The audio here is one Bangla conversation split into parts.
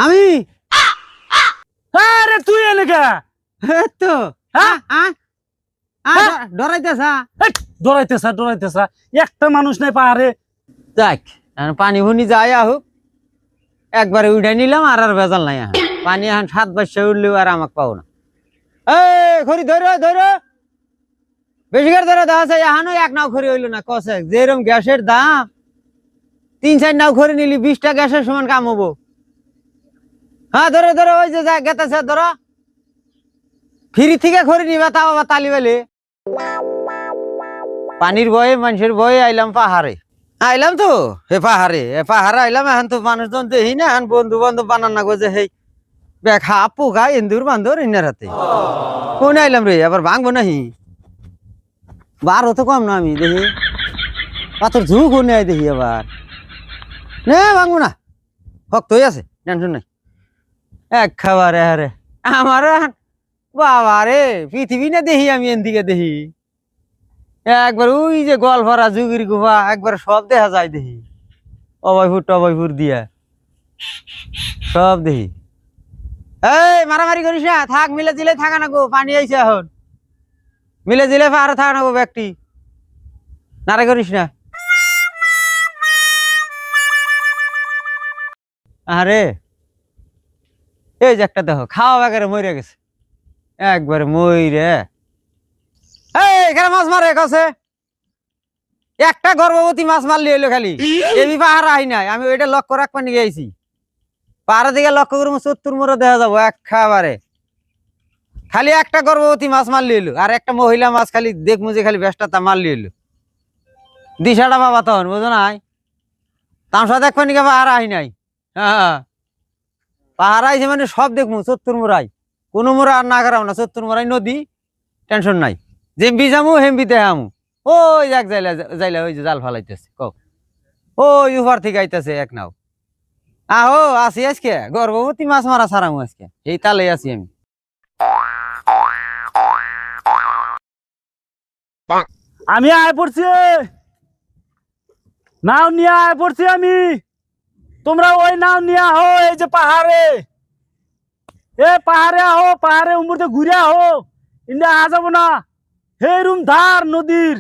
আমি আরে তুই এনেকা তো হ্যাঁ? ডরাইতেছা ডরাইতেছা একটা মানুষ নাই পাহাড়ে। দেখ পানি ভুনি যায় আহুক একবারে উঠে নিলাম আর আর ভেজাল নাই এখন পানি এখন 7 বছর উঠলেও আর আমাকে পাবো না। খড়ি ধরো বেশি করে ধরো দেখা যায় এখনো এক নাও খড়ি হইলো না কষে যেরকম গ্যাসের দাম 3-4 নাও খড়ি নিলি 20টা গ্যাসের সমান কাম হবো। হ্যাঁ ধরো ওই যে গেতেছে ধরো ফ্রি থেকে খড়ি নিবা তাও আবার তালি বেলে পানির ভয়ে মানুষের ভয়ে আইলাম পাহাড়ে তো পাহাড়ে আইলাম এখন তো মানুষজন দেখি না এখন বন্ধু বান্ধব বানান না গো যে হেই বেখা পোকা এন্দুর বান্ধর ইনার হাতে কোন আইলাম রে আবার ভাঙবো নাহি বারো তো কম না আমি দেখি পাথর ঝুঁক নেয় দেখি আবার না ভাঙবো না শক্তই আছে টেনশন নাই এক খাবারে আরে আমার বাবা রে পৃথিবী না দেখি আমি এদিকে দেখি একবার ওই যে গল ভরা যুগির গুহা একবার সব দেখা যায় দেখি অভয়পুর দিয়া সব দেখি। এই মারামারি করিস না থাক মিলে দিলে থাকা না গো পানি আইছে এখন মিলে দিলে পাহাড়ে থাকা না গো ব্যক্তি নারে করিস না। আরে এই যে একটা দেখো খাওয়া বাগারে মরে গেছে একবারে মইরে এখানে মাছ মারে কাছে একটা গর্ভবতী মাছ মারলি হইলো খালি এবি পাহাড় আই নাই আমি ওইটা লক্ষ্য রাখবা নিয়ে গেছি পাহাড়ের দিকে লক্ষ্য করবো 70 মোড়ে দেখা যাবো একেবারে খালি একটা গর্ভবতী মাছ মারলি হইলো আর একটা মহিলা মাছ খালি দেখবো যে খালি বেশটা তা মারলি হইলো দিশাটা বাবা তখন বুঝো নাই তামসা দেখবা নিকে পাহাড় আই নাই। হ্যাঁ পাহাড় আইছে মানে সব দেখবো 70 মোড়াই কোনো মোড়া আর না করাও না 70 মোড়াই নদী টেনশন নাই যেমবি যামু হেমবি দেখামু ওই এক যাইলা ওই যে জাল ফালাইতেছে কও ওই উপর থেকে আইতেছে এক নাও আহো আসি আজকে গর্ভবতী মাছ মারা ছাড়ামু আজকে এই তালে আছি আমি। আমি আয় পড়ছি নাও নিয়ে আয় পড়ছি আমি তোমরা ওই নাও নিয়ে আহো এই যে পাহাড়ে পাহাড়ে আহো পাহাড়ে উমরতে ঘুরে আহো ইন্ডিয়া আ যাবো না হে রুম ধার নদীর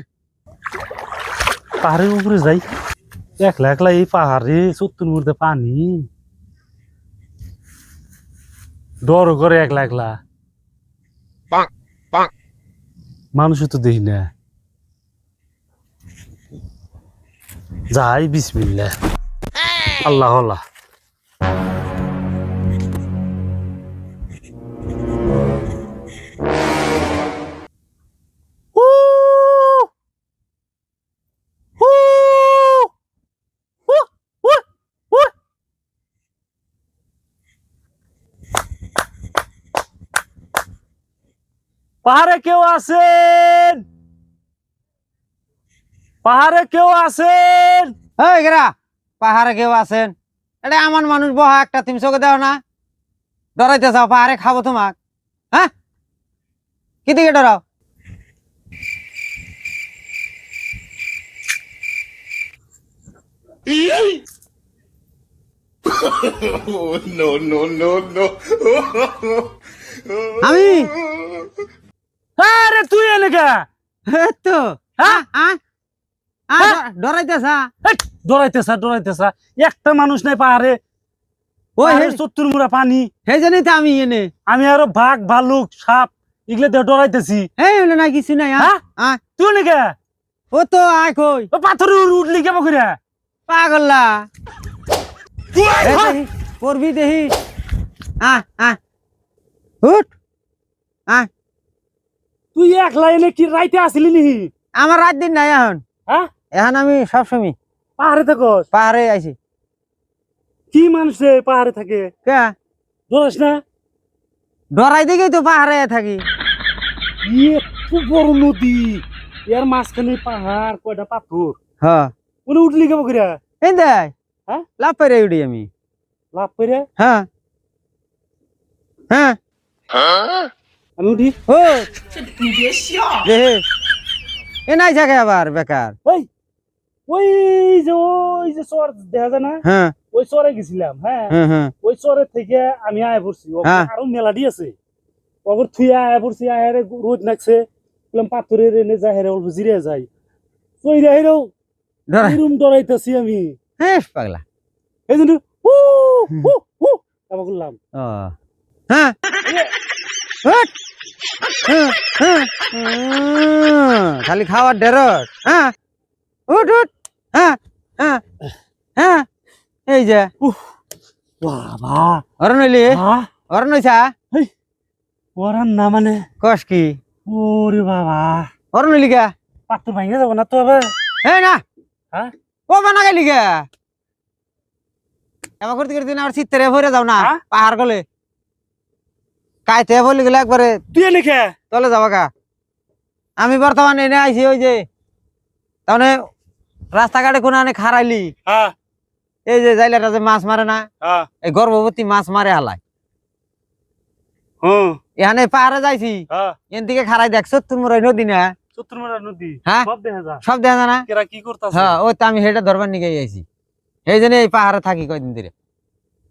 পাহাড়ের উপরে যাই একলা এই পাহাড়ে 70 মুহূর্তে পানি ডর করে একলা মানুষ তো দেখি না যাই বিসমিল্লাহ আল্লাহ আল্লাহ পাহাড়ে কেউ আছেন এই গেরা পাহাড়ে কেউ আছেন এটা আমার মানুষ বহা একটা তুমি চোখে দাও না ডরাইতে চাও পাহাড়ে খাবো তোমাক হ্যাঁ কি দিকে ডরাও আমি আরে তুই এনেকা তো ডরাইতেছা ডরাইতেছা একটা মানুষ নাই পাহাড়ে ওই 70 মুড়া পানি সেই জন্যই তো আমি এনে আমি আরো বাঘ ভালুক সাপ এগুলো দিয়ে ডরাইতেছি এই হলো না কিছু নাই তুই এনেকা ও তো আয় কই ও পাথর উঠলি কেমন করে পাগল্লা করবি দেখি উঠ তুই একলা এনে কি রাইতে আসলি নি আমার রাত দিন নাই এখন আমি সবসময় পাহাড়ে থাকস পাহাড়ে আইছি কি মানুষ পাহাড়ে থাকে কে ডরাস না ডরাই দেখেই তো পাহাড়ে থাকি খুব বড় নদী এর মাঝখানে পাহাড় কয়টা পাথর হ্যাঁ উঠলি কেমন করে এই দেখ হ্যাঁ লাভ পেরে উঠি আমি লাভ করে হ্যাঁ আমি উঠি ও এ নাই থাকে আবার বেকার ওই যে চর দেখা যায় না হ্যাঁ ওই চরে গেছিলাম, হ্যাঁ হুম হুম ওই চরে থেকে আমি আয় পড়ছি, হ্যাঁ। আরো মেলাডি আছে, ওগর থুই আয় পড়ছি, আয় রোদ নাকছে, বললাম পাথরের এনে যাই হেরে অল্প জিরে যাই, ওই রে হেরেও ধরে এরম ডরাইতেছি আমি, হ্যাঁ পাগলা এই জন্য আবার করলাম। ও হ্যাঁ উঠ, হ্যাঁ, হ্যাঁ, খালি খাওয়ার ডেরট হ্যাঁ উঠ উঠ হ্যাঁ হ্যাঁ হ্যাঁ এই যে বাবা অরণ হইলি অরণ হইছা ওরান না মানে, কস কি ওরে বাবা অরণ হইলি গা পাথর ভাঙে যাবো না তো আবার? এই না হ্যাঁ ও বানা গেলি গা এবার করতে করতে না আর চিত্তরে ভরে যাও না হ্যাঁ? পাহাড় গলে কাইতে বলি গেলে একবারে তুই এনে খে চলে যাবা গা আমি বর্তমানে এনে আইছি ওই যে তাহলে রাস্তাঘাটে কোনো অনেক হারাইলি হ্যাঁ এই যে জাইলাটা যে মাছ মারে না হ্যাঁ এই গর্ভবতী মাছ মারে হালায় হুম এখানে পাহাড়ে যাইছি হ্যাঁ এন থেকে খারাই দেখছো তুমি ওই নদী না চতুর্মারা নদী হ্যাঁ সব দেখা যায়, সব দেখা যায় না কেরা কি করতাছে? হ্যাঁ ওই তো আমি সেটা ধরবার নিয়ে আইছি এই জন্য এই পাহাড়ে থাকি কয়দিন ধরে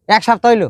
1 সপ্তাহ হইলো